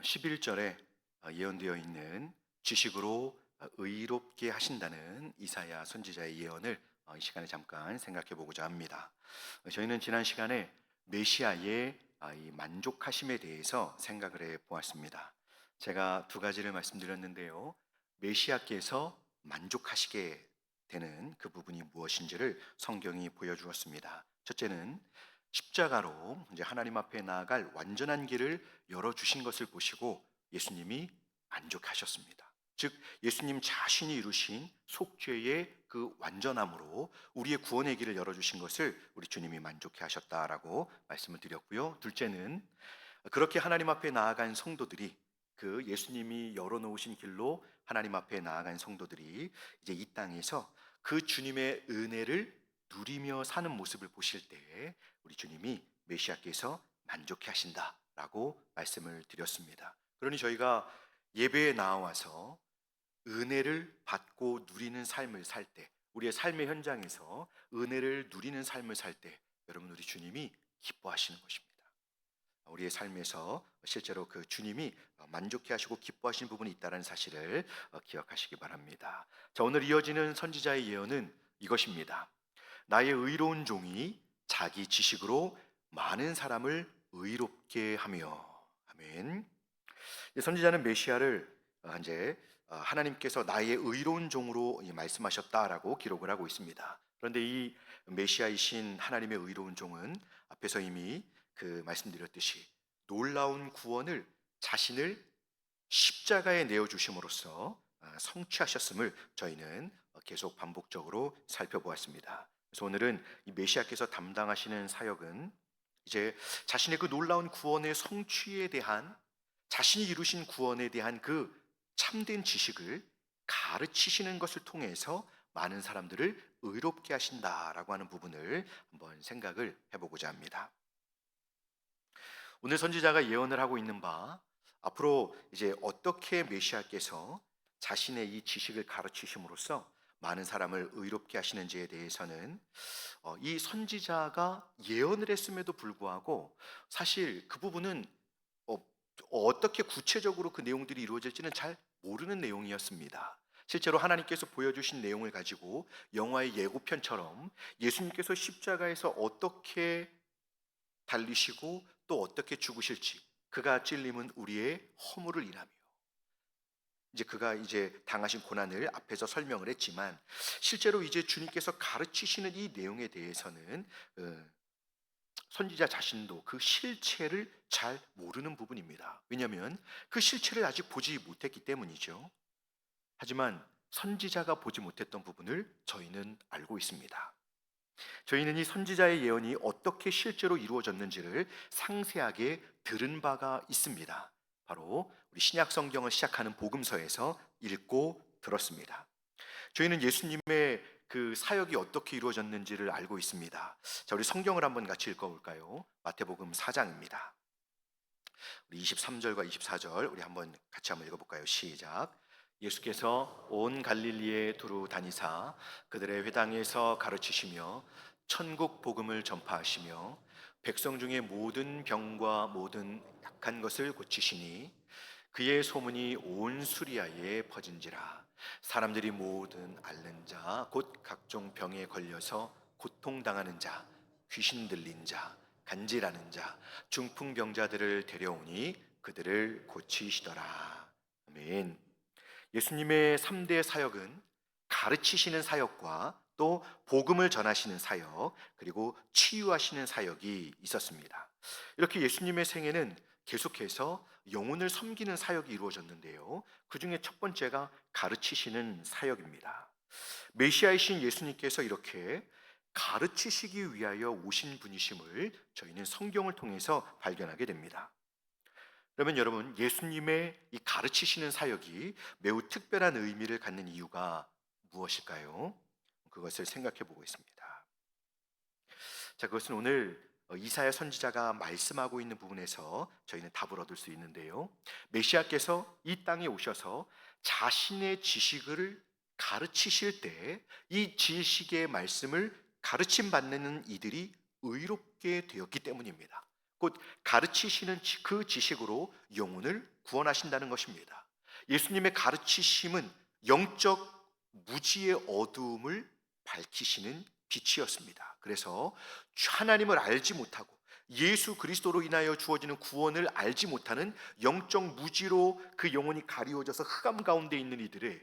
11절에 예언되어 있는 지식으로 의롭게 하신다는 이사야 선지자의 예언을 이 시간에 잠깐 생각해 보고자 합니다. 저희는 지난 시간에 메시아의 이 만족하심에 대해서 생각을 해 보았습니다. 제가 두 가지를 말씀드렸는데요. 메시아께서 만족하시게 되는 그 부분이 무엇인지를 성경이 보여주었습니다. 첫째는 십자가로 이제 하나님 앞에 나아갈 완전한 길을 열어주신 것을 보시고 예수님이 만족하셨습니다. 즉 예수님 자신이 이루신 속죄의 그 완전함으로 우리의 구원의 길을 열어주신 것을 우리 주님이 만족해 하셨다라고 말씀을 드렸고요. 둘째는 그렇게 하나님 앞에 나아간 성도들이 그 예수님이 열어놓으신 길로 하나님 앞에 나아간 성도들이 이제 이 땅에서 그 주님의 은혜를 누리며 사는 모습을 보실 때 우리 주님이 메시아께서 만족해 하신다라고 말씀을 드렸습니다. 그러니 저희가 예배에 나와서 은혜를 받고 누리는 삶을 살 때, 우리의 삶의 현장에서 은혜를 누리는 삶을 살 때 여러분 우리 주님이 기뻐하시는 것입니다. 우리의 삶에서 실제로 그 주님이 만족해 하시고 기뻐하시는 부분이 있다는 사실을 기억하시기 바랍니다. 자, 오늘 이어지는 선지자의 예언은 이것입니다. 나의 의로운 종이 자기 지식으로 많은 사람을 의롭게 하며. 아멘. 선지자는 메시아를 이제 하나님께서 나의 의로운 종으로 말씀하셨다라고 기록을 하고 있습니다. 그런데 이 메시아이신 하나님의 의로운 종은 앞에서 이미 그 말씀드렸듯이 놀라운 구원을 자신을 십자가에 내어 주심으로써 성취하셨음을 저희는 계속 반복적으로 살펴보았습니다. 그래서 오늘은 이 메시아께서 담당하시는 사역은 이제 자신의 그 놀라운 구원의 성취에 대한 자신이 이루신 구원에 대한 그 참된 지식을 가르치시는 것을 통해서 많은 사람들을 의롭게 하신다라고 하는 부분을 한번 생각을 해보고자 합니다. 오늘 선지자가 예언을 하고 있는 바 앞으로 이제 어떻게 메시아께서 자신의 이 지식을 가르치심으로써 많은 사람을 의롭게 하시는지에 대해서는 이 선지자가 예언을 했음에도 불구하고 사실 그 부분은 어떻게 구체적으로 그 내용들이 이루어질지는 잘 모르는 내용이었습니다. 실제로 하나님께서 보여주신 내용을 가지고 영화의 예고편처럼 예수님께서 십자가에서 어떻게 달리시고 또 어떻게 죽으실지, 그가 찔림은 우리의 허물을 인하며, 이제 그가 이제 당하신 고난을 앞에서 설명을 했지만 실제로 이제 주님께서 가르치시는 이 내용에 대해서는 선지자 자신도 그 실체를 잘 모르는 부분입니다. 왜냐하면 그 실체를 아직 보지 못했기 때문이죠. 하지만 선지자가 보지 못했던 부분을 저희는 알고 있습니다. 저희는 이 선지자의 예언이 어떻게 실제로 이루어졌는지를 상세하게 들은 바가 있습니다. 바로 우리 신약 성경을 시작하는 복음서에서 읽고 들었습니다. 저희는 예수님의 그 사역이 어떻게 이루어졌는지를 알고 있습니다. 자, 우리 성경을 한번 같이 읽어볼까요? 마태복음 4장입니다. 우리 23절과 24절 우리 같이 한번 읽어볼까요? 시작. 예수께서 온 갈릴리에 두루 다니사 그들의 회당에서 가르치시며 천국 복음을 전파하시며 백성 중에 모든 병과 모든 약한 것을 고치시니 그의 소문이 온 수리아에 퍼진지라. 사람들이 모든 앓는 자 곧 각종 병에 걸려서 고통당하는 자, 귀신 들린 자, 간질하는 자, 중풍병자들을 데려오니 그들을 고치시더라. 아멘. 예수님의 3대 사역은 가르치시는 사역과 또 복음을 전하시는 사역, 그리고 치유하시는 사역이 있었습니다. 이렇게 예수님의 생애는 계속해서 영혼을 섬기는 사역이 이루어졌는데요. 그 중에 첫 번째가 가르치시는 사역입니다. 메시아이신 예수님께서 이렇게 가르치시기 위하여 오신 분이심을 저희는 성경을 통해서 발견하게 됩니다. 그러면 여러분, 예수님의 이 가르치시는 사역이 매우 특별한 의미를 갖는 이유가 무엇일까요? 그것을 생각해 보고 있습니다. 자, 그것은 오늘 이사야 선지자가 말씀하고 있는 부분에서 저희는 답을 얻을 수 있는데요. 메시아께서 이 땅에 오셔서 자신의 지식을 가르치실 때 이 지식의 말씀을 가르침 받는 이들이 의롭게 되었기 때문입니다. 곧 가르치시는 그 지식으로 영혼을 구원하신다는 것입니다. 예수님의 가르치심은 영적 무지의 어두움을 밝히시는 빛이었습니다. 그래서 하나님을 알지 못하고 예수 그리스도로 인하여 주어지는 구원을 알지 못하는 영적 무지로 그 영혼이 가리워져서 흑암 가운데 있는 이들의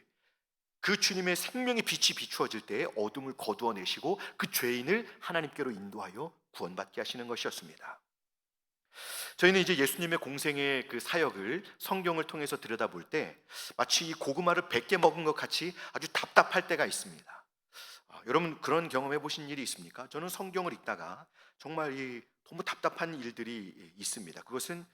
그 주님의 생명의 빛이 비추어질 때 어둠을 거두어내시고 그 죄인을 하나님께로 인도하여 구원받게 하시는 것이었습니다. 저희는 이제 예수님의 공생의 그 사역을 성경을 통해서 들여다볼 때 마치 이 고구마를 100개 먹은 것 같이 아주 답답할 때가 있습니다. 여러분 그런 경험해 보신 일이 있습니까? 저는 성경을 읽다가 정말 너무 답답한 일들이 있습니다. 그것은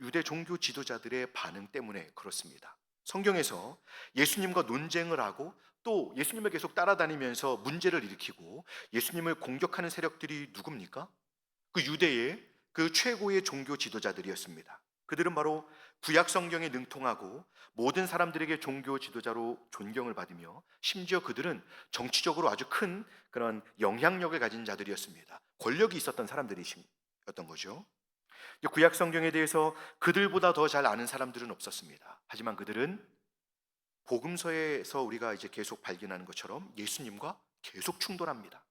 유대 종교 지도자들의 반응 때문에 그렇습니다. 성경에서 예수님과 논쟁을 하고 또 예수님을 계속 따라다니면서 문제를 일으키고 예수님을 공격하는 세력들이 누굽니까? 그 유대의 그 최고의 종교 지도자들이었습니다. 그들은 바로 구약 성경에 능통하고 모든 사람들에게 종교 지도자로 존경을 받으며 심지어 그들은 정치적으로 아주 큰 그런 영향력을 가진 자들이었습니다. 권력이 있었던 사람들이었던 거죠. 구약 성경에 대해서 그들보다 더 잘 아는 사람들은 없었습니다. 하지만 그들은 복음서에서 우리가 이제 계속 발견하는 것처럼 예수님과 계속 충돌합니다.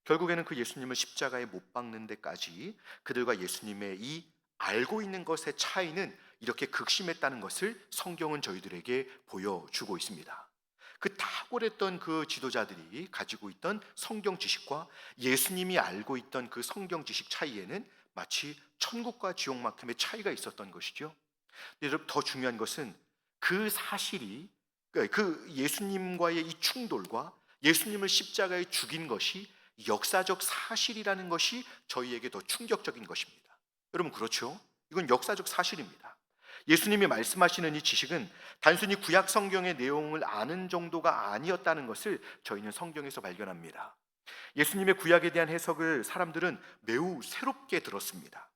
결국에는 그 예수님을 십자가에 못 박는 데까지 그들과 예수님의 이 알고 있는 것의 차이는 이렇게 극심했다는 것을 성경은 저희들에게 보여주고 있습니다. 그 탁월했던 그 지도자들이 가지고 있던 성경 지식과 예수님이 알고 있던 그 성경 지식 차이에는 마치 천국과 지옥만큼의 차이가 있었던 것이죠. 여러분 더 중요한 것은 그 사실이 그 예수님과의 이 충돌과 예수님을 십자가에 죽인 것이 역사적 사실이라는 것이 저희에게 더 충격적인 것입니다. 여러분 그렇죠? 이건 역사적 사실입니다. 예수님이 말씀하시는 이 지식은 단순히 구약 성경의 내용을 아는 정도가 아니었다는 것을 저희는 성경에서 발견합니다. 예수님의 구약에 대한 해석을 사람들은 매우 새롭게 들었습니다.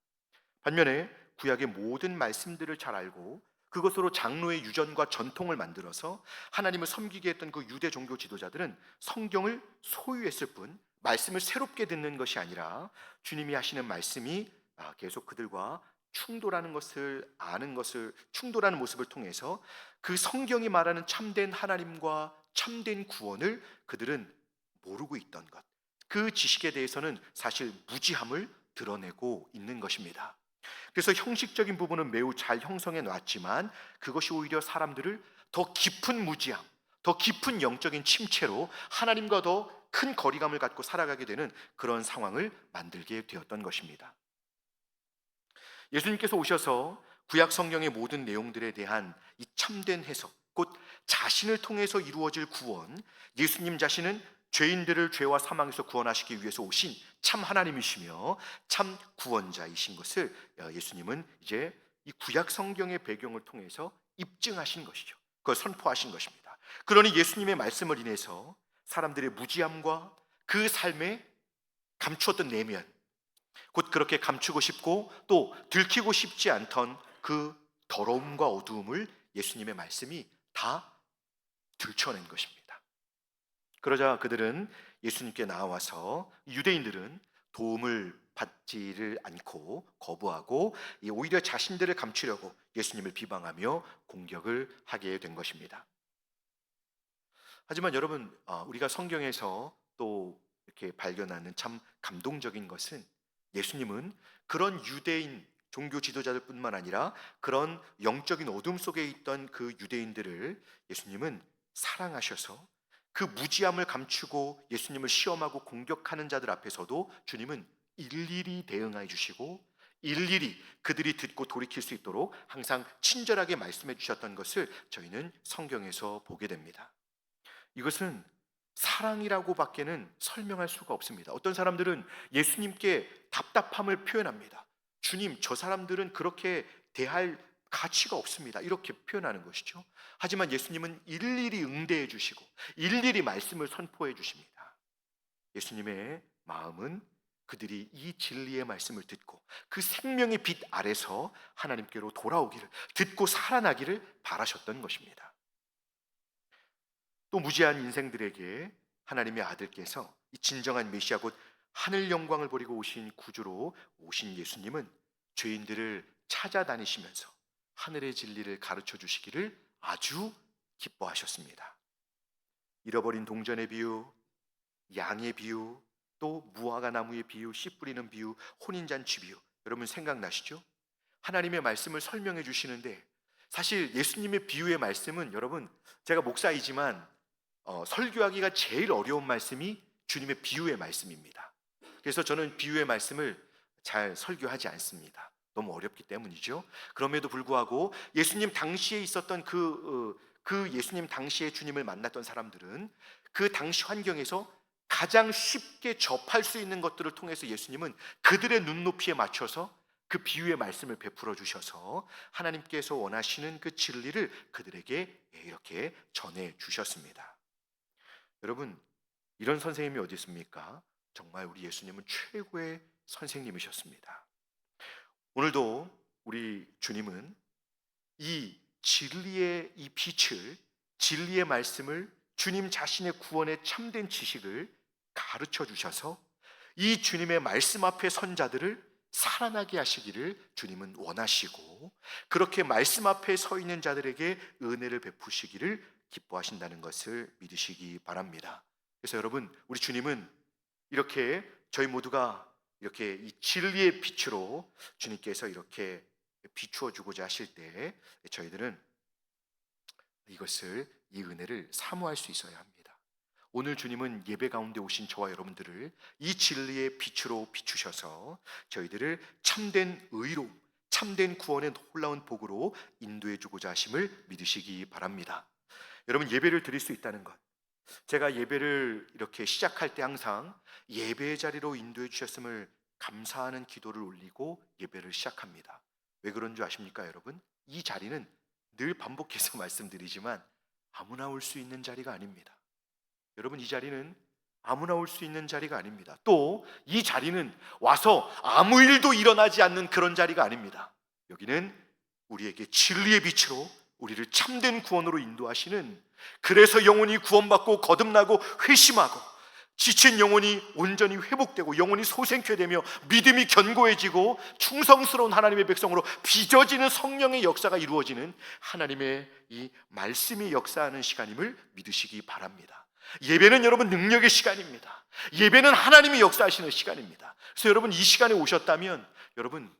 반면에 구약의 모든 말씀들을 잘 알고 그것으로 장로의 유전과 전통을 만들어서 하나님을 섬기게 했던 그 유대 종교 지도자들은 성경을 소유했을 뿐 말씀을 새롭게 듣는 것이 아니라 주님이 하시는 말씀이 계속 그들과 충돌하는 충돌하는 모습을 통해서 그 성경이 말하는 참된 하나님과 참된 구원을 그들은 모르고 있던 것, 그 지식에 대해서는 사실 무지함을 드러내고 있는 것입니다. 그래서 형식적인 부분은 매우 잘 형성해 놨지만 그것이 오히려 사람들을 더 깊은 무지함, 더 깊은 영적인 침체로 하나님과 더 큰 거리감을 갖고 살아가게 되는 그런 상황을 만들게 되었던 것입니다. 예수님께서 오셔서 구약 성경의 모든 내용들에 대한 이 참된 해석, 곧 자신을 통해서 이루어질 구원, 예수님 자신은 죄인들을 죄와 사망에서 구원하시기 위해서 오신 참 하나님이시며 참 구원자이신 것을 예수님은 이제 이 구약 성경의 배경을 통해서 입증하신 것이죠. 그걸 선포하신 것입니다. 그러니 예수님의 말씀을 인해서 사람들의 무지함과 그 삶에 감추었던 내면, 곧 그렇게 감추고 싶고 또 들키고 싶지 않던 그 더러움과 어두움을 예수님의 말씀이 다 들춰낸 것입니다. 그러자 그들은 예수님께 나와서 유대인들은 도움을 받지를 않고 거부하고 오히려 자신들을 감추려고 예수님을 비방하며 공격을 하게 된 것입니다. 하지만 여러분 우리가 성경에서 또 이렇게 발견하는 참 감동적인 것은 예수님은 그런 유대인 종교 지도자들 뿐만 아니라 그런 영적인 어둠 속에 있던 그 유대인들을 예수님은 사랑하셔서 그 무지함을 감추고 예수님을 시험하고 공격하는 자들 앞에서도 주님은 일일이 대응해 주시고 일일이 그들이 듣고 돌이킬 수 있도록 항상 친절하게 말씀해 주셨던 것을 저희는 성경에서 보게 됩니다. 이것은 사랑이라고 밖에는 설명할 수가 없습니다. 어떤 사람들은 예수님께 답답함을 표현합니다. 주님, 저 사람들은 그렇게 대할 가치가 없습니다. 이렇게 표현하는 것이죠. 하지만 예수님은 일일이 응대해 주시고 일일이 말씀을 선포해 주십니다. 예수님의 마음은 그들이 이 진리의 말씀을 듣고 그 생명의 빛 아래서 하나님께로 돌아오기를, 듣고 살아나기를 바라셨던 것입니다. 또 무지한 인생들에게 하나님의 아들께서 이 진정한 메시아 곧 하늘 영광을 버리고 오신 구주로 오신 예수님은 죄인들을 찾아다니시면서 하늘의 진리를 가르쳐 주시기를 아주 기뻐하셨습니다. 잃어버린 동전의 비유, 양의 비유, 또 무화과 나무의 비유, 씨 뿌리는 비유, 혼인잔치 비유, 여러분 생각나시죠? 하나님의 말씀을 설명해 주시는데, 사실 예수님의 비유의 말씀은, 여러분, 제가 목사이지만 설교하기가 제일 어려운 말씀이 주님의 비유의 말씀입니다. 그래서 저는 비유의 말씀을 잘 설교하지 않습니다. 너무 어렵기 때문이죠. 그럼에도 불구하고 예수님 당시에 있었던 그 예수님 당시에 주님을 만났던 사람들은 그 당시 환경에서 가장 쉽게 접할 수 있는 것들을 통해서 예수님은 그들의 눈높이에 맞춰서 그 비유의 말씀을 베풀어 주셔서 하나님께서 원하시는 그 진리를 그들에게 이렇게 전해 주셨습니다. 여러분, 이런 선생님이 어디 있습니까? 정말 우리 예수님은 최고의 선생님이셨습니다. 오늘도 우리 주님은 이 진리의 이 빛을, 진리의 말씀을, 주님 자신의 구원의 참된 지식을 가르쳐 주셔서 이 주님의 말씀 앞에 선 자들을 살아나게 하시기를 주님은 원하시고, 그렇게 말씀 앞에 서 있는 자들에게 은혜를 베푸시기를 기뻐하신다는 것을 믿으시기 바랍니다. 그래서 여러분, 우리 주님은 이렇게 저희 모두가 이렇게 이 진리의 빛으로 주님께서 이렇게 비추어 주고자 하실 때 저희들은 이것을, 이 은혜를 사모할 수 있어야 합니다. 오늘 주님은 예배 가운데 오신 저와 여러분들을 이 진리의 빛으로 비추셔서 저희들을 참된 의로, 참된 구원의 놀라운 복으로 인도해 주고자 하심을 믿으시기 바랍니다. 여러분, 예배를 드릴 수 있다는 것, 제가 예배를 이렇게 시작할 때 항상 예배의 자리로 인도해 주셨음을 감사하는 기도를 올리고 예배를 시작합니다. 왜 그런 줄 아십니까, 여러분? 이 자리는 늘 반복해서 말씀드리지만 아무나 올 수 있는 자리가 아닙니다. 여러분, 이 자리는 아무나 올 수 있는 자리가 아닙니다. 또 이 자리는 와서 아무 일도 일어나지 않는 그런 자리가 아닙니다. 여기는 우리에게 진리의 빛으로 우리를 참된 구원으로 인도하시는, 그래서 영혼이 구원받고 거듭나고 회심하고 지친 영혼이 온전히 회복되고 영혼이 소생케 되며 믿음이 견고해지고 충성스러운 하나님의 백성으로 빚어지는 성령의 역사가 이루어지는 하나님의 이 말씀이 역사하는 시간임을 믿으시기 바랍니다. 예배는 여러분 능력의 시간입니다. 예배는 하나님이 역사하시는 시간입니다. 그래서 여러분, 이 시간에 오셨다면 여러분,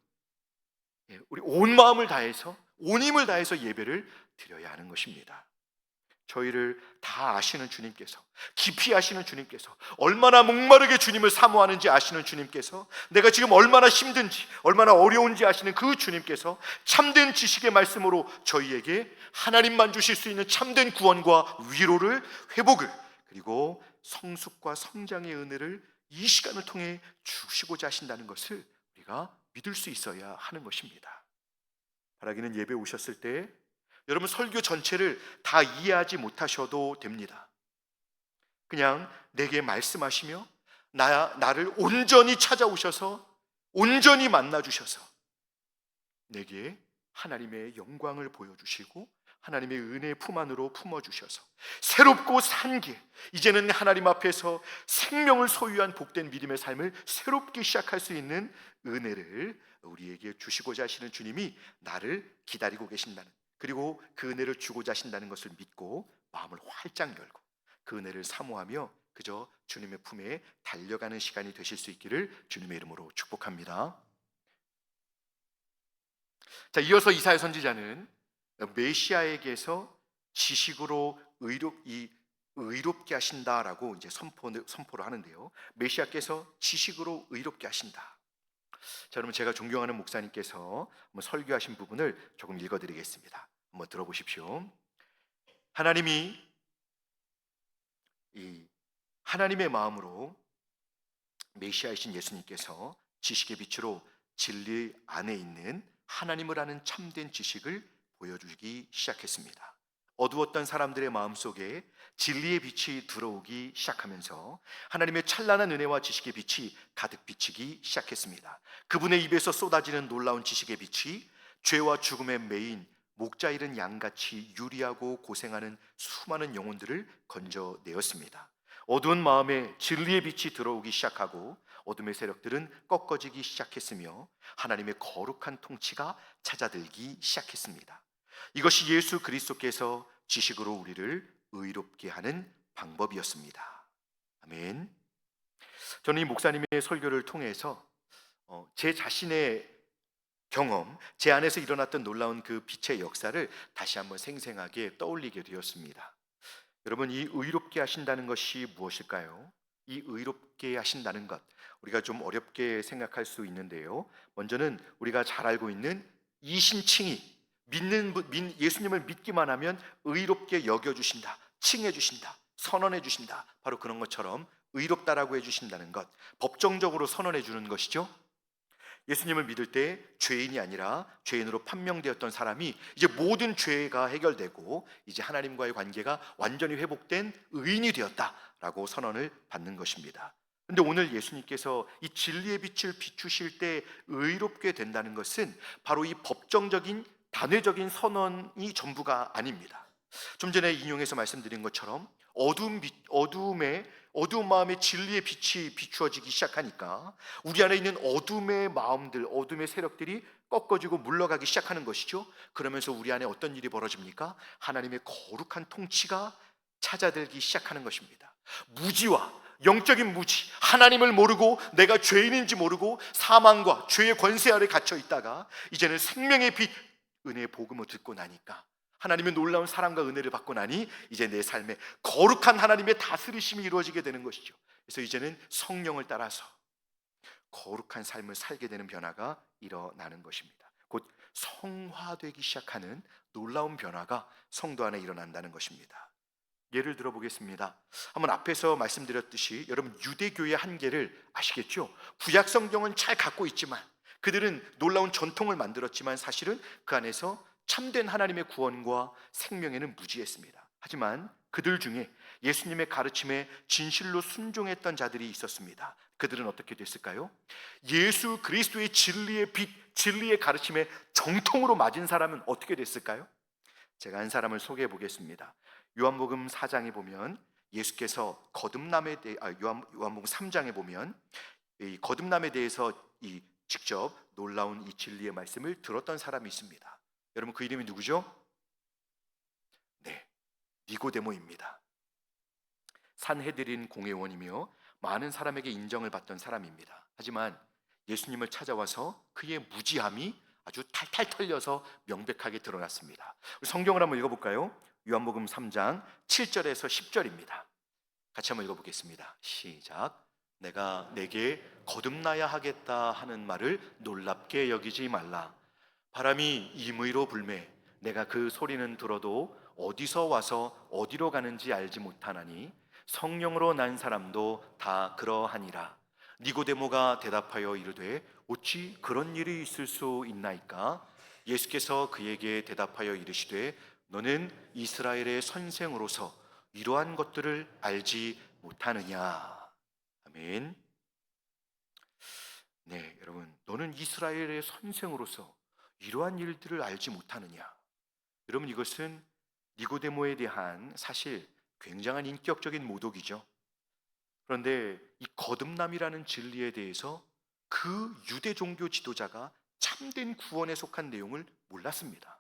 우리 온 마음을 다해서, 온 힘을 다해서 예배를 드려야 하는 것입니다. 저희를 다 아시는 주님께서, 깊이 아시는 주님께서, 얼마나 목마르게 주님을 사모하는지 아시는 주님께서, 내가 지금 얼마나 힘든지, 얼마나 어려운지 아시는 그 주님께서 참된 지식의 말씀으로 저희에게 하나님만 주실 수 있는 참된 구원과 위로를, 회복을, 그리고 성숙과 성장의 은혜를 이 시간을 통해 주시고자 하신다는 것을 우리가 믿을 수 있어야 하는 것입니다. 바라기는 예배 오셨을 때 여러분, 설교 전체를 다 이해하지 못하셔도 됩니다. 그냥 내게 말씀하시며 나를 온전히 찾아오셔서 온전히 만나주셔서 내게 하나님의 영광을 보여주시고 하나님의 은혜의 품 안으로 품어주셔서 새롭고 산 길, 이제는 하나님 앞에서 생명을 소유한 복된 믿음의 삶을 새롭게 시작할 수 있는 은혜를 우리에게 주시고자 하시는 주님이 나를 기다리고 계신다는, 그리고 그 은혜를 주고자 하신다는 것을 믿고 마음을 활짝 열고 그 은혜를 사모하며 그저 주님의 품에 달려가는 시간이 되실 수 있기를 주님의 이름으로 축복합니다. 자, 이어서 이사야 선지자는 메시아에게서 지식으로 의롭게 하신다라고 이제 선포를 하는데요. 메시아께서 지식으로 의롭게 하신다. 자, 여러분, 제가 존경하는 목사님께서 한번 설교하신 부분을 조금 읽어드리겠습니다. 한번 들어보십시오. 하나님이 이 하나님의 마음으로 메시아이신 예수님께서 지식의 빛으로 진리 안에 있는 하나님을 아는 참된 지식을 보여주기 시작했습니다. 어두웠던 사람들의 마음속에 진리의 빛이 들어오기 시작하면서 하나님의 찬란한 은혜와 지식의 빛이 가득 비치기 시작했습니다. 그분의 입에서 쏟아지는 놀라운 지식의 빛이 죄와 죽음의 매인 목자 잃은 양같이 유리하고 고생하는 수많은 영혼들을 건져내었습니다. 어두운 마음에 진리의 빛이 들어오기 시작하고 어둠의 세력들은 꺾어지기 시작했으며 하나님의 거룩한 통치가 찾아들기 시작했습니다. 이것이 예수 그리스도께서 지식으로 우리를 의롭게 하는 방법이었습니다. 아멘. 저는 이 목사님의 설교를 통해서 제 자신의 경험, 제 안에서 일어났던 놀라운 그 빛의 역사를 다시 한번 생생하게 떠올리게 되었습니다. 여러분, 이 의롭게 하신다는 것이 무엇일까요? 이 의롭게 하신다는 것, 우리가 좀 어렵게 생각할 수 있는데요. 먼저는 우리가 잘 알고 있는 이신칭의, 예수님을 믿기만 하면 의롭게 여겨주신다, 칭해주신다, 선언해주신다. 바로 그런 것처럼 의롭다라고 해주신다는 것, 법정적으로 선언해주는 것이죠. 예수님을 믿을 때 죄인이 아니라 죄인으로 판명되었던 사람이 이제 모든 죄가 해결되고 이제 하나님과의 관계가 완전히 회복된 의인이 되었다라고 선언을 받는 것입니다. 그런데 오늘 예수님께서 이 진리의 빛을 비추실 때 의롭게 된다는 것은 바로 이 법정적인 단회적인 선언이 전부가 아닙니다. 좀 전에 인용해서 말씀드린 것처럼 어두운 마음에 진리의 빛이 비추어지기 시작하니까 우리 안에 있는 어둠의 마음들, 어둠의 세력들이 꺾어지고 물러가기 시작하는 것이죠. 그러면서 우리 안에 어떤 일이 벌어집니까? 하나님의 거룩한 통치가 찾아들기 시작하는 것입니다. 무지와 영적인 무지, 하나님을 모르고 내가 죄인인지 모르고 사망과 죄의 권세 아래 갇혀 있다가 이제는 생명의 빛, 은혜의 복음을 듣고 나니까, 하나님의 놀라운 사랑과 은혜를 받고 나니 이제 내 삶에 거룩한 하나님의 다스리심이 이루어지게 되는 것이죠. 그래서 이제는 성령을 따라서 거룩한 삶을 살게 되는 변화가 일어나는 것입니다. 곧 성화되기 시작하는 놀라운 변화가 성도 안에 일어난다는 것입니다. 예를 들어 보겠습니다. 한번 앞에서 말씀드렸듯이 여러분, 유대교의 한계를 아시겠죠? 구약 성경은 잘 갖고 있지만, 그들은 놀라운 전통을 만들었지만 사실은 그 안에서 참된 하나님의 구원과 생명에는 무지했습니다. 하지만 그들 중에 예수님의 가르침에 진실로 순종했던 자들이 있었습니다. 그들은 어떻게 됐을까요? 예수 그리스도의 진리의 빛, 진리의 가르침에 정통으로 맞은 사람은 어떻게 됐을까요? 제가 한 사람을 소개해 보겠습니다. 요한복음 4장에 보면 예수께서 요한복음 3장에 보면 이 거듭남에 대해서 직접 놀라운 이 진리의 말씀을 들었던 사람이 있습니다. 여러분, 그 이름이 누구죠? 네, 니고데모입니다. 산헤드린 공회원이며 많은 사람에게 인정을 받던 사람입니다. 하지만 예수님을 찾아와서 그의 무지함이 아주 탈탈 털려서 명백하게 드러났습니다. 성경을 한번 읽어볼까요? 요한복음 3장 7절에서 10절입니다. 같이 한번 읽어보겠습니다. 시작. 내가 내게 거듭나야 하겠다 하는 말을 놀랍게 여기지 말라. 바람이 임의로 불매 내가 그 소리는 들어도 어디서 와서 어디로 가는지 알지 못하나니 성령으로 난 사람도 다 그러하니라. 니고데모가 대답하여 이르되 어찌 그런 일이 있을 수 있나이까? 예수께서 그에게 대답하여 이르시되 너는 이스라엘의 선생으로서 이러한 것들을 알지 못하느냐. 아멘. 네, 여러분, 너는 이스라엘의 선생으로서 이러한 일들을 알지 못하느냐. 여러분, 이것은 니고데모에 대한 사실 굉장한 인격적인 모독이죠. 그런데 이 거듭남이라는 진리에 대해서 그 유대 종교 지도자가 참된 구원에 속한 내용을 몰랐습니다.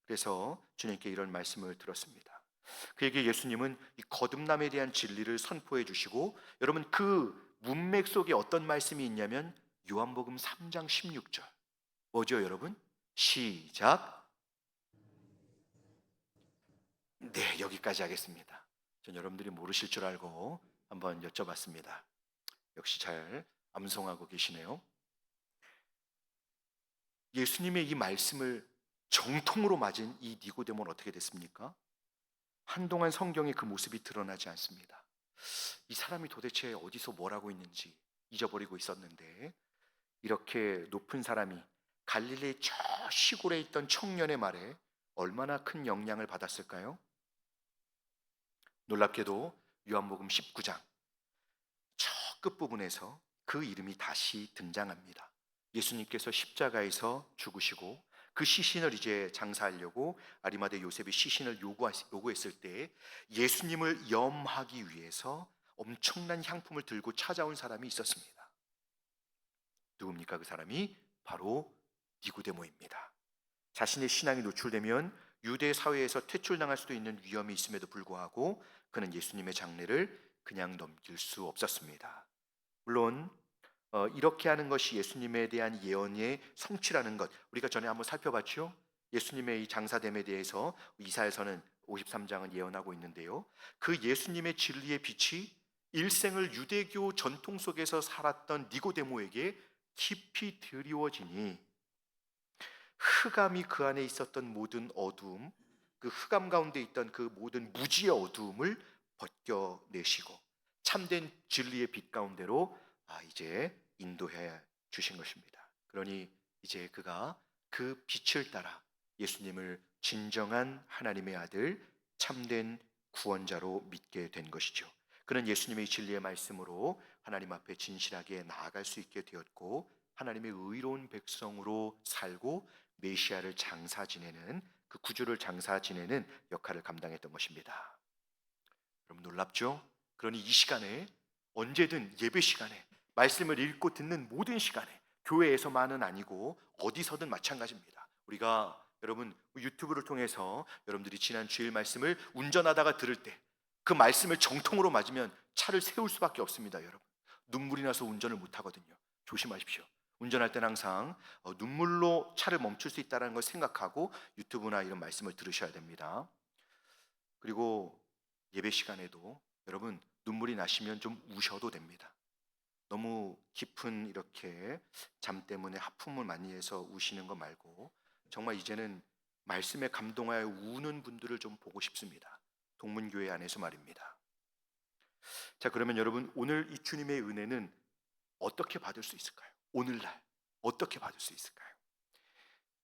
그래서 주님께 이런 말씀을 들었습니다. 그에게 예수님은 이 거듭남에 대한 진리를 선포해 주시고, 여러분, 그 문맥 속에 어떤 말씀이 있냐면 요한복음 3장 16절. 뭐죠, 여러분? 시작. 네, 여기까지 하겠습니다. 전 여러분들이 모르실 줄 알고 한번 여쭤봤습니다. 역시 잘 암송하고 계시네요. 예수님의 이 말씀을 정통으로 맞은 이 니고데모는 어떻게 됐습니까? 한동안 성경에 그 모습이 드러나지 않습니다. 이 사람이 도대체 어디서 뭘 하고 있는지 잊어버리고 있었는데, 이렇게 높은 사람이 갈릴리 저 시골에 있던 청년의 말에 얼마나 큰 영향을 받았을까요? 놀랍게도 요한복음 19장 저 끝부분에서 그 이름이 다시 등장합니다. 예수님께서 십자가에서 죽으시고 그 시신을 이제 장사하려고 아리마대 요셉이 시신을 요구했을 때 예수님을 염하기 위해서 엄청난 향품을 들고 찾아온 사람이 있었습니다. 누굽니까? 그 사람이 바로 니고데모입니다. 자신의 신앙이 노출되면 유대 사회에서 퇴출당할 수도 있는 위험이 있음에도 불구하고 그는 예수님의 장례를 그냥 넘길 수 없었습니다. 물론 이렇게 하는 것이 예수님에 대한 예언의 성취라는 것 우리가 전에 한번 살펴봤죠. 예수님의 이 장사됨에 대해서 이사야서는 53장은 예언하고 있는데요. 그 예수님의 진리의 빛이 일생을 유대교 전통 속에서 살았던 니고데모에게 깊이 드리워지니 흑암이 그 안에 있었던 모든 어두움, 그 흑암 가운데 있던 그 모든 무지의 어두움을 벗겨내시고 참된 진리의 빛 가운데로 이제 인도해 주신 것입니다. 그러니 이제 그가 그 빛을 따라 예수님을 진정한 하나님의 아들, 참된 구원자로 믿게 된 것이죠. 그는 예수님의 진리의 말씀으로 하나님 앞에 진실하게 나아갈 수 있게 되었고 하나님의 의로운 백성으로 살고 메시아를 장사 지내는 그 구주를 장사 지내는 역할을 감당했던 것입니다. 여러분 놀랍죠? 그러니 이 시간에 언제든 예배 시간에 말씀을 읽고 듣는 모든 시간에 교회에서만은 아니고 어디서든 마찬가지입니다. 우리가 여러분 유튜브를 통해서 여러분들이 지난 주일 말씀을 운전하다가 들을 때 그 말씀을 정통으로 맞으면 차를 세울 수밖에 없습니다. 여러분 눈물이 나서 운전을 못 하거든요. 조심하십시오. 운전할 때는 항상 눈물로 차를 멈출 수 있다는 걸 생각하고 유튜브나 이런 말씀을 들으셔야 됩니다. 그리고 예배 시간에도 여러분 눈물이 나시면 좀 우셔도 됩니다. 너무 깊은 이렇게 잠 때문에 하품을 많이 해서 우시는 거 말고 정말 이제는 말씀에 감동하여 우는 분들을 좀 보고 싶습니다. 동문교회 안에서 말입니다. 자, 그러면 여러분 오늘 이 주님의 은혜는 어떻게 받을 수 있을까요? 오늘날 어떻게 받을 수 있을까요?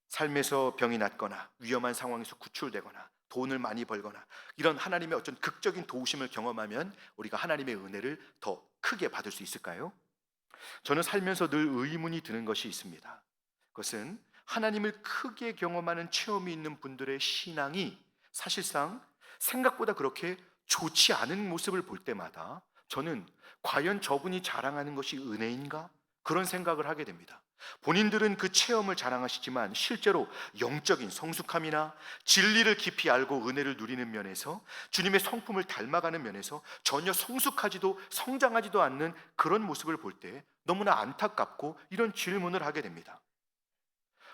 삶에서 병이 낫거나 위험한 상황에서 구출되거나 돈을 많이 벌거나 이런 하나님의 어떤 극적인 도우심을 경험하면 우리가 하나님의 은혜를 더 크게 받을 수 있을까요? 저는 살면서 늘 의문이 드는 것이 있습니다. 그것은 하나님을 크게 경험하는 체험이 있는 분들의 신앙이 사실상 생각보다 그렇게 좋지 않은 모습을 볼 때마다 저는 과연 저분이 자랑하는 것이 은혜인가? 그런 생각을 하게 됩니다. 본인들은 그 체험을 자랑하시지만 실제로 영적인 성숙함이나 진리를 깊이 알고 은혜를 누리는 면에서 주님의 성품을 닮아가는 면에서 전혀 성숙하지도 성장하지도 않는 그런 모습을 볼 때 너무나 안타깝고 이런 질문을 하게 됩니다.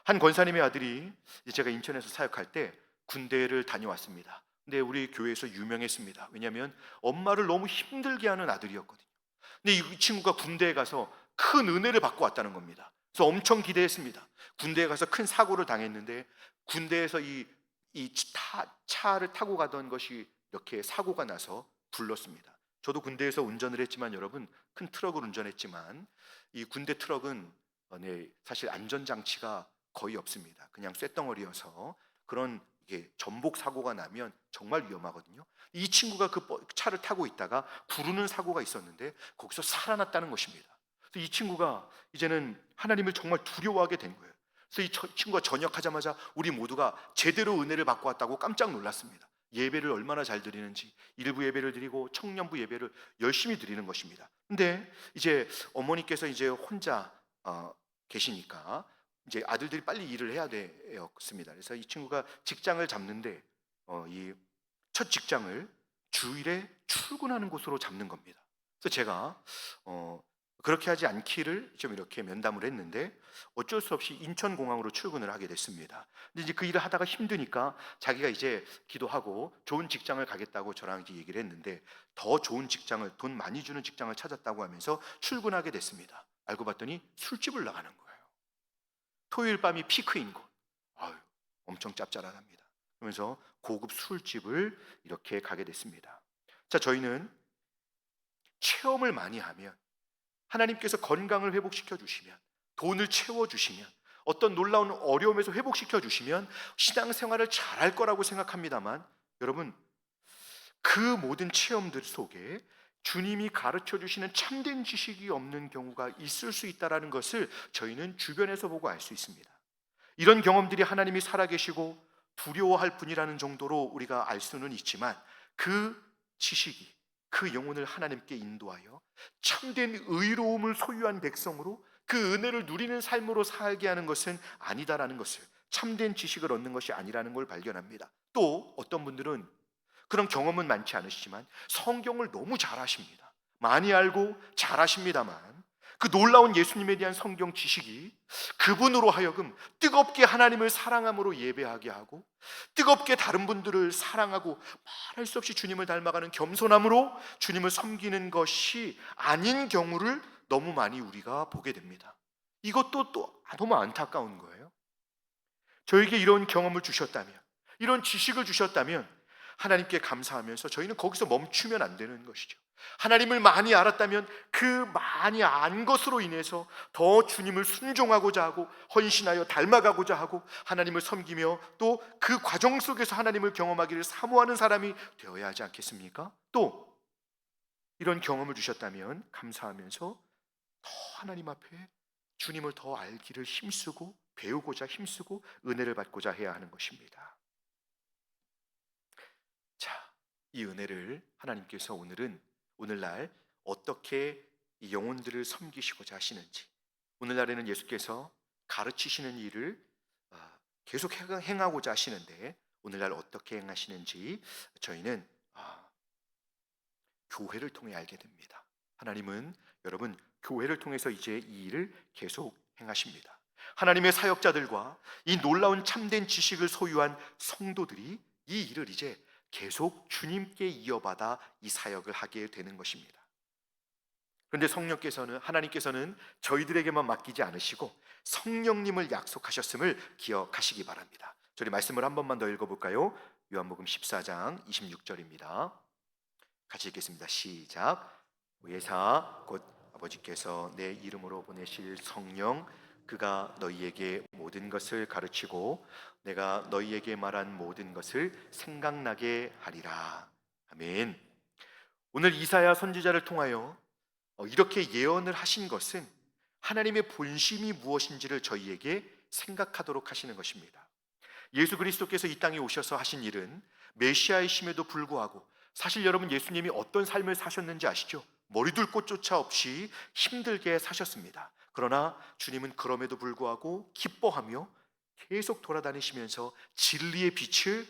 한 권사님의 아들이 제가 인천에서 사역할 때 군대를 다녀왔습니다. 근데 우리 교회에서 유명했습니다. 왜냐하면 엄마를 너무 힘들게 하는 아들이었거든요. 근데 이 친구가 군대에 가서 큰 은혜를 받고 왔다는 겁니다. 그래서 엄청 기대했습니다. 군대에 가서 큰 사고를 당했는데 군대에서 차를 타고 가던 것이 이렇게 사고가 나서 굴렀습니다. 저도 군대에서 운전을 했지만 여러분 큰 트럭을 운전했지만 이 군대 트럭은 사실 안전장치가 거의 없습니다. 그냥 쇳덩어리여서 그런 이게 전복 사고가 나면 정말 위험하거든요. 이 친구가 그 차를 타고 있다가 구르는 사고가 있었는데 거기서 살아났다는 것입니다. 그래서 이 친구가 이제는 하나님을 정말 두려워하게 된 거예요. 그래서 이 친구가 전역하자마자 우리 모두가 제대로 은혜를 받고 왔다고 깜짝 놀랐습니다. 예배를 얼마나 잘 드리는지 일부 예배를 드리고 청년부 예배를 열심히 드리는 것입니다. 근데 이제 어머니께서 이제 혼자 계시니까 이제 아들들이 빨리 일을 해야 되었습니다. 그래서 이 친구가 직장을 잡는데 이 첫 직장을 주일에 출근하는 곳으로 잡는 겁니다. 그래서 제가 그렇게 하지 않기를 좀 이렇게 면담을 했는데 어쩔 수 없이 인천공항으로 출근을 하게 됐습니다. 근데 이제 그 일을 하다가 힘드니까 자기가 이제 기도하고 좋은 직장을 가겠다고 저랑 이제 얘기를 했는데 더 좋은 직장을 돈 많이 주는 직장을 찾았다고 하면서 출근하게 됐습니다. 알고 봤더니 술집을 나가는 거예요. 토요일 밤이 피크인 곳. 아유, 엄청 짭짤합니다. 그러면서 고급 술집을 이렇게 가게 됐습니다. 자, 저희는 체험을 많이 하면 하나님께서 건강을 회복시켜 주시면 돈을 채워 주시면 어떤 놀라운 어려움에서 회복시켜 주시면 신앙생활을 잘할 거라고 생각합니다만 여러분 그 모든 체험들 속에 주님이 가르쳐 주시는 참된 지식이 없는 경우가 있을 수 있다는 것을 저희는 주변에서 보고 알 수 있습니다. 이런 경험들이 하나님이 살아계시고 두려워할 뿐이라는 정도로 우리가 알 수는 있지만 그 지식이 그 영혼을 하나님께 인도하여 참된 의로움을 소유한 백성으로 그 은혜를 누리는 삶으로 살게 하는 것은 아니다라는 것을, 참된 지식을 얻는 것이 아니라는 걸 발견합니다. 또 어떤 분들은 그런 경험은 많지 않으시지만 성경을 너무 잘 아십니다. 많이 알고 잘 아십니다만 그 놀라운 예수님에 대한 성경 지식이 그분으로 하여금 뜨겁게 하나님을 사랑함으로 예배하게 하고, 뜨겁게 다른 분들을 사랑하고 말할 수 없이 주님을 닮아가는 겸손함으로 주님을 섬기는 것이 아닌 경우를 너무 많이 우리가 보게 됩니다. 이것도 또 너무 안타까운 거예요. 저에게 이런 경험을 주셨다면, 이런 지식을 주셨다면 하나님께 감사하면서 저희는 거기서 멈추면 안 되는 것이죠. 하나님을 많이 알았다면 그 많이 안 것으로 인해서 더 주님을 순종하고자 하고 헌신하여 닮아가고자 하고 하나님을 섬기며 또 그 과정 속에서 하나님을 경험하기를 사모하는 사람이 되어야 하지 않겠습니까? 또 이런 경험을 주셨다면 감사하면서 더 하나님 앞에 주님을 더 알기를 힘쓰고 배우고자 힘쓰고 은혜를 받고자 해야 하는 것입니다. 자, 이 은혜를 하나님께서 오늘날 어떻게 이 영혼들을 섬기시고자 하시는지, 오늘날에는 예수께서 가르치시는 일을 계속 행하고자 하시는데 오늘날 어떻게 행하시는지 저희는 교회를 통해 알게 됩니다. 하나님은 여러분 교회를 통해서 이제 이 일을 계속 행하십니다. 하나님의 사역자들과 이 놀라운 참된 지식을 소유한 성도들이 이 일을 이제 계속 주님께 이어받아 이 사역을 하게 되는 것입니다. 그런데 하나님께서는 저희들에게만 맡기지 않으시고 성령님을 약속하셨음을 기억하시기 바랍니다. 저희 말씀을 한 번만 더 읽어볼까요? 요한복음 14장 26절입니다. 같이 읽겠습니다. 시작. 의사 곧 아버지께서 내 이름으로 보내실 성령, 그가 너희에게 모든 것을 가르치고 내가 너희에게 말한 모든 것을 생각나게 하리라. 아멘. 오늘 이사야 선지자를 통하여 이렇게 예언을 하신 것은 하나님의 본심이 무엇인지를 저희에게 생각하도록 하시는 것입니다. 예수 그리스도께서 이 땅에 오셔서 하신 일은 메시아이심에도 불구하고, 사실 여러분 예수님이 어떤 삶을 사셨는지 아시죠? 머리둘 곳조차 없이 힘들게 사셨습니다. 그러나 주님은 그럼에도 불구하고 기뻐하며 계속 돌아다니시면서 진리의 빛을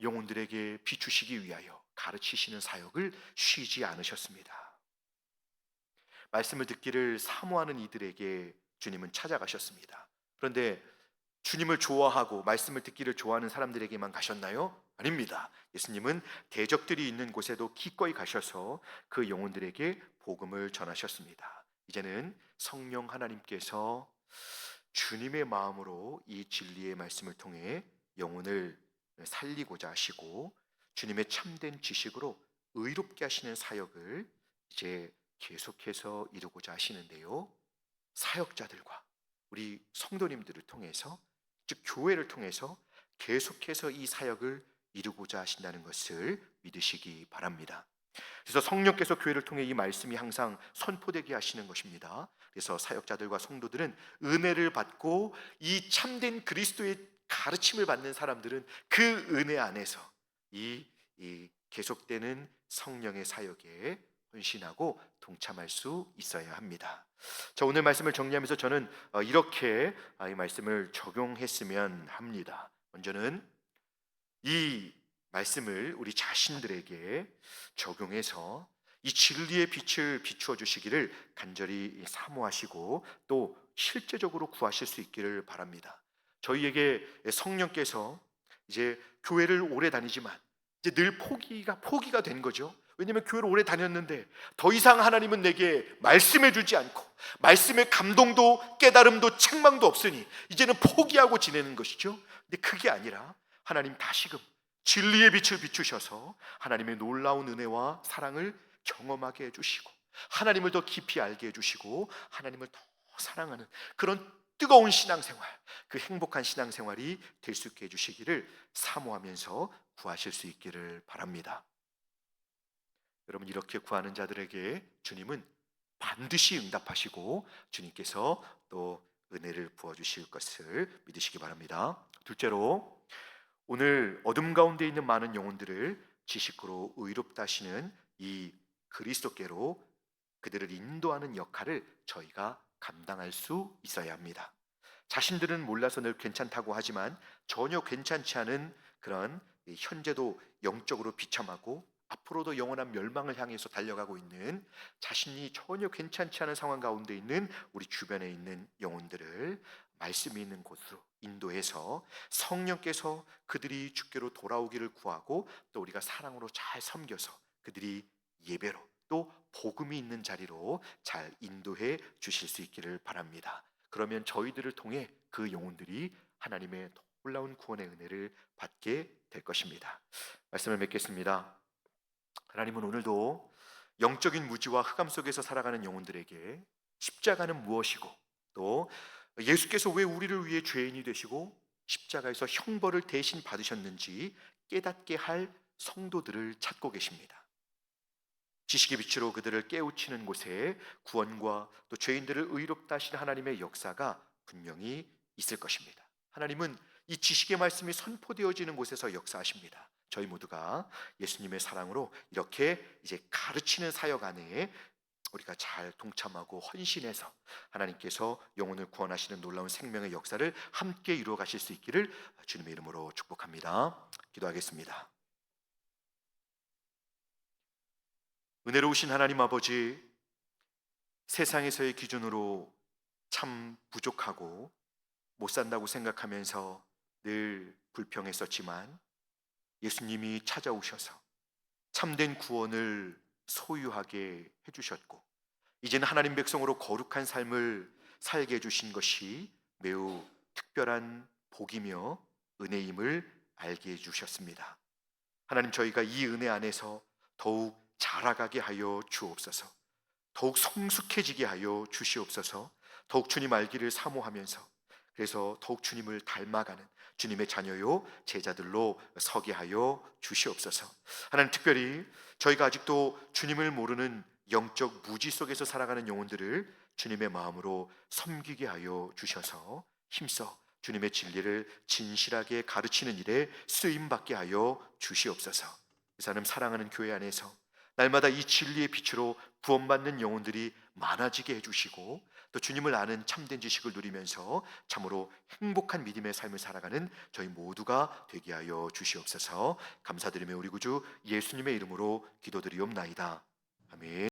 영혼들에게 비추시기 위하여 가르치시는 사역을 쉬지 않으셨습니다. 말씀을 듣기를 사모하는 이들에게 주님은 찾아가셨습니다. 그런데 주님을 좋아하고 말씀을 듣기를 좋아하는 사람들에게만 가셨나요? 아닙니다. 예수님은 대적들이 있는 곳에도 기꺼이 가셔서 그 영혼들에게 복음을 전하셨습니다. 이제는 성령 하나님께서 주님의 마음으로 이 진리의 말씀을 통해 영혼을 살리고자 하시고 주님의 참된 지식으로 의롭게 하시는 사역을 이제 계속해서 이루고자 하시는데요. 사역자들과 우리 성도님들을 통해서, 즉 교회를 통해서 계속해서 이 사역을 이루고자 하신다는 것을 믿으시기 바랍니다. 그래서 성령께서 교회를 통해 이 말씀이 항상 선포되게 하시는 것입니다. 그래서 사역자들과 성도들은 은혜를 받고 이 참된 그리스도의 가르침을 받는 사람들은 그 은혜 안에서 이 계속되는 성령의 사역에 헌신하고 동참할 수 있어야 합니다. 자, 오늘 말씀을 정리하면서 저는 이렇게 이 말씀을 적용했으면 합니다. 먼저는 이 말씀을 우리 자신들에게 적용해서 이 진리의 빛을 비추어 주시기를 간절히 사모하시고 또 실제적으로 구하실 수 있기를 바랍니다. 저희에게 성령께서 이제 교회를 오래 다니지만 이제 늘 포기가 된 거죠. 왜냐하면 교회를 오래 다녔는데 더 이상 하나님은 내게 말씀해 주지 않고 말씀의 감동도 깨달음도 책망도 없으니 이제는 포기하고 지내는 것이죠. 근데 그게 아니라 하나님 다시금 진리의 빛을 비추셔서 하나님의 놀라운 은혜와 사랑을 경험하게 해주시고 하나님을 더 깊이 알게 해주시고 하나님을 더 사랑하는 그런 뜨거운 신앙생활, 그 행복한 신앙생활이 될 수 있게 해주시기를 사모하면서 구하실 수 있기를 바랍니다. 여러분, 이렇게 구하는 자들에게 주님은 반드시 응답하시고 주님께서 또 은혜를 부어주실 것을 믿으시기 바랍니다. 둘째로, 오늘 어둠 가운데 있는 많은 영혼들을 지식으로 의롭다 하시는 이 그리스도께로 그들을 인도하는 역할을 저희가 감당할 수 있어야 합니다. 자신들은 몰라서 늘 괜찮다고 하지만 전혀 괜찮지 않은 그런 이 현재도 영적으로 비참하고 앞으로도 영원한 멸망을 향해서 달려가고 있는, 자신이 전혀 괜찮지 않은 상황 가운데 있는 우리 주변에 있는 영혼들을 말씀이 있는 곳으로 인도해서 성령께서 그들이 주께로 돌아오기를 구하고, 또 우리가 사랑으로 잘 섬겨서 그들이 예배로 또 복음이 있는 자리로 잘 인도해 주실 수 있기를 바랍니다. 그러면 저희들을 통해 그 영혼들이 하나님의 놀라운 구원의 은혜를 받게 될 것입니다. 말씀을 맺겠습니다. 하나님은 오늘도 영적인 무지와 흑암 속에서 살아가는 영혼들에게 십자가는 무엇이고, 또 예수께서 왜 우리를 위해 죄인이 되시고 십자가에서 형벌을 대신 받으셨는지 깨닫게 할 성도들을 찾고 계십니다. 지식의 빛으로 그들을 깨우치는 곳에 구원과 또 죄인들을 의롭다 하신 하나님의 역사가 분명히 있을 것입니다. 하나님은 이 지식의 말씀이 선포되어지는 곳에서 역사하십니다. 저희 모두가 예수님의 사랑으로 이렇게 이제 가르치는 사역 안에 우리가 잘 동참하고 헌신해서 하나님께서 영혼을 구원하시는 놀라운 생명의 역사를 함께 이루어 가실 수 있기를 주님의 이름으로 축복합니다. 기도하겠습니다. 은혜로우신 하나님 아버지, 세상에서의 기준으로 참 부족하고 못 산다고 생각하면서 늘 불평했었지만, 예수님이 찾아오셔서 참된 구원을 소유하게 해주셨고, 이제는 하나님 백성으로 거룩한 삶을 살게 해주신 것이 매우 특별한 복이며 은혜임을 알게 해주셨습니다. 하나님, 저희가 이 은혜 안에서 더욱 자라가게 하여 주옵소서. 더욱 성숙해지게 하여 주시옵소서. 더욱 주님 알기를 사모하면서, 그래서 더욱 주님을 닮아가는 주님의 자녀요 제자들로 서게 하여 주시옵소서. 하나님, 특별히 저희가 아직도 주님을 모르는 영적 무지 속에서 살아가는 영혼들을 주님의 마음으로 섬기게 하여 주셔서 힘써 주님의 진리를 진실하게 가르치는 일에 쓰임받게 하여 주시옵소서. 그 사람 사랑하는 교회 안에서 날마다 이 진리의 빛으로 구원받는 영혼들이 많아지게 해주시고, 또 주님을 아는 참된 지식을 누리면서 참으로 행복한 믿음의 삶을 살아가는 저희 모두가 되게 하여 주시옵소서. 감사드리며 우리 구주 예수님의 이름으로 기도드리옵나이다. 아멘.